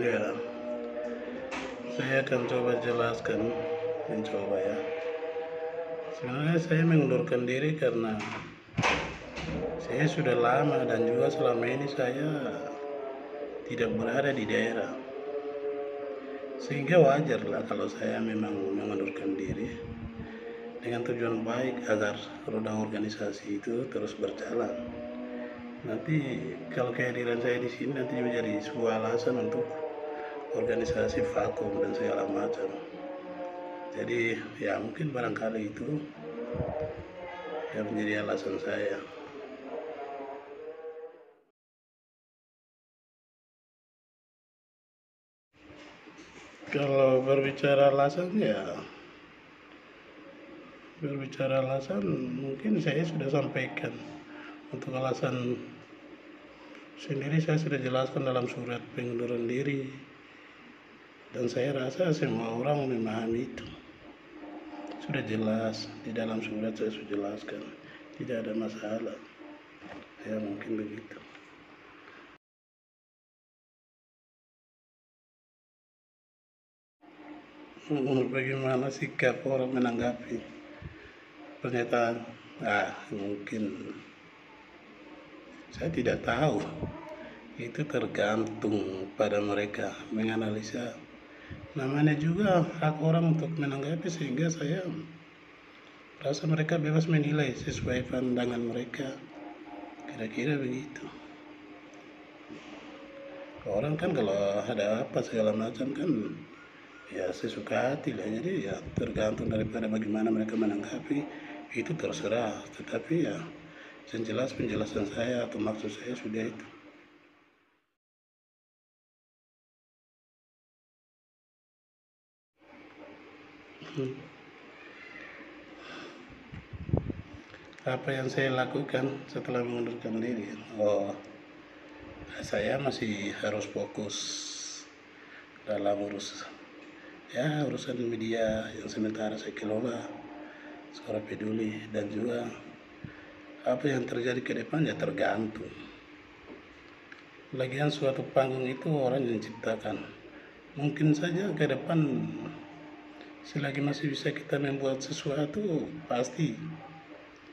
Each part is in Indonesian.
Ya, saya akan coba jelaskan, mencoba ya. Sebenarnya saya mengundurkan diri karena saya sudah lama dan juga selama ini saya tidak berada di daerah. Sehingga wajarlah kalau saya memang mengundurkan diri dengan tujuan baik agar roda organisasi itu terus berjalan. Nanti kalau kehadiran saya di sini nanti menjadi sebuah alasan untuk organisasi vakum dan segala macam. Jadi ya mungkin barangkali itu yang menjadi alasan saya. Kalau berbicara alasan mungkin saya sudah sampaikan. Untuk alasan sendiri saya sudah jelaskan dalam surat pengunduran diri, dan saya rasa semua orang memahami itu. Sudah jelas di dalam surat, saya sudah jelaskan, tidak ada masalah. Ya mungkin begitu. Bagaimana sikap orang menanggapi pernyataan? Mungkin saya tidak tahu. Itu tergantung pada mereka menganalisa. Namanya juga hak orang untuk menanggapi, sehingga saya rasa mereka bebas menilai sesuai pandangan mereka. Kira-kira begitu. Orang kan kalau ada apa segala macam kan ya sesuka hati lah, jadi ya tergantung daripada bagaimana mereka menanggapi, itu terserah. Tetapi ya yang jelas penjelasan saya atau maksud saya sudah itu. Apa yang saya lakukan setelah mengundurkan diri? Saya masih harus fokus dalam urusan media yang sementara saya kelola, Suara Peduli, dan juga apa yang terjadi ke depan ya tergantung. Lagian suatu panggung itu orang yang ciptakan. Mungkin saja ke depan selagi masih bisa kita membuat sesuatu pasti.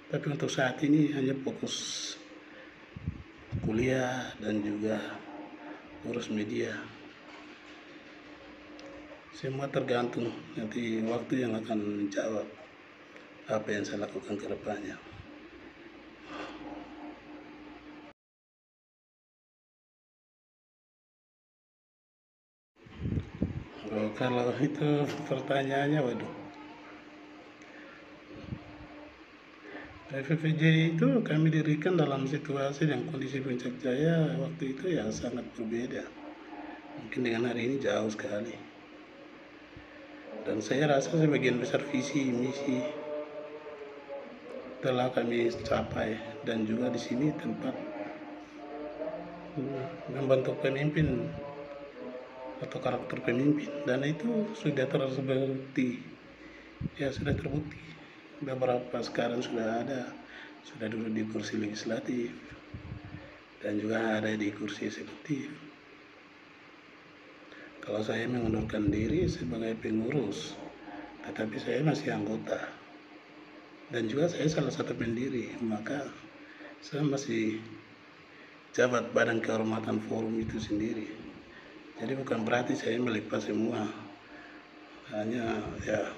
Tapi untuk saat ini hanya fokus kuliah dan juga urus media. Semua tergantung nanti waktu yang akan menjawab apa yang saya lakukan ke depannya. Kalau itu pertanyaannya, waduh. FFJ itu kami dirikan dalam situasi dan kondisi Puncak Jaya waktu itu yang sangat berbeda. Mungkin dengan hari ini jauh sekali. Dan saya rasa sebagian besar visi misi telah kami capai, dan juga di sini tempat membentuk pemimpin atau karakter pemimpin, dan itu sudah terbukti. Ya sudah terbukti. Beberapa sekarang sudah duduk di kursi legislatif dan juga ada di kursi eksekutif. Kalau saya mengundurkan diri sebagai pengurus, tetapi saya masih anggota dan juga saya salah satu pendiri, maka saya masih jabat badan kehormatan forum itu sendiri. Jadi bukan berarti saya melepas semua, hanya ya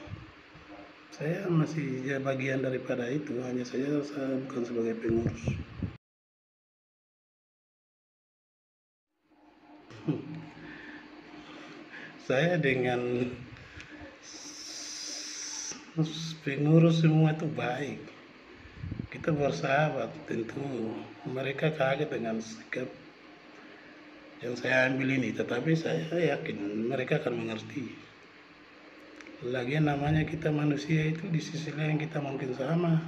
saya masih bagian daripada itu, hanya saya bukan sebagai pengurus. Saya dengan pengurus semua itu baik, kita bersahabat. Tentu mereka kaget dengan sikap yang saya ambil ini, tetapi saya yakin mereka akan mengerti. Lagian namanya kita manusia itu, di sisi lain kita mungkin sama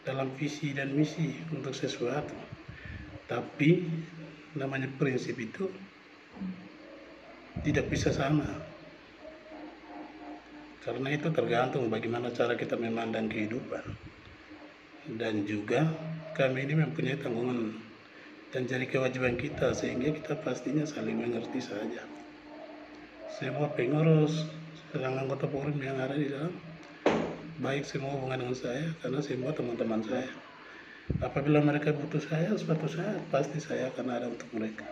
dalam visi dan misi untuk sesuatu, tapi namanya prinsip itu tidak bisa sama. Karena itu tergantung bagaimana cara kita memandang kehidupan. Dan juga kami ini mempunyai tanggungan dan jadi kewajiban kita, sehingga kita pastinya saling mengerti saja. semua pengurus dan anggota forum yang ada di dalam baik semua hubungan dengan saya karena semua teman-teman saya. Apabila mereka butuh saya, sepatu saya, pasti saya akan ada untuk mereka.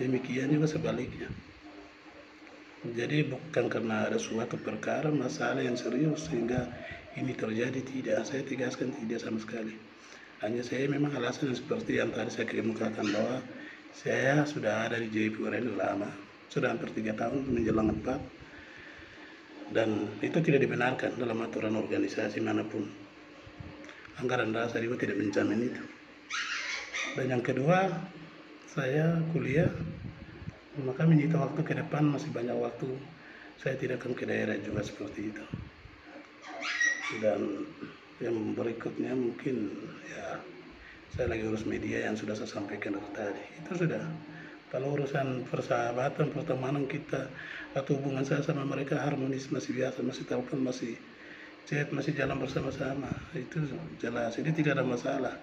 Demikian juga sebaliknya. Jadi bukan karena ada suatu perkara, masalah yang serius sehingga ini terjadi, tidak. Saya tegaskan tidak sama sekali. Hanya saya memang alasan seperti yang tadi saya kemukakan bahwa saya sudah ada di Jayapura ini lama, sudah hampir 3 tahun menjelang 4, dan itu tidak dibenarkan dalam aturan organisasi manapun. Anggaran dasar juga tidak menjamin itu. Dan yang kedua, saya kuliah, maka menyita waktu ke depan masih banyak waktu. Saya tidak akan ke daerah juga seperti itu. Dan yang berikutnya mungkin ya saya lagi urus media yang sudah saya sampaikan tadi. Itu sudah. Kalau urusan persahabatan, pertemanan kita atau hubungan saya sama mereka harmonis, masih biasa, masih telepon, masih chat, masih jalan bersama-sama. Itu jelas. Ini tidak ada masalah.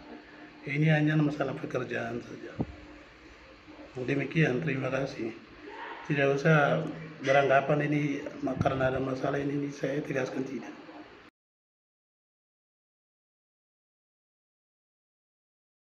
Ini hanya masalah pekerjaan saja. Demikian, terima kasih. Tidak usah beranggapan ini karena ada masalah ini saya tegaskan tidak.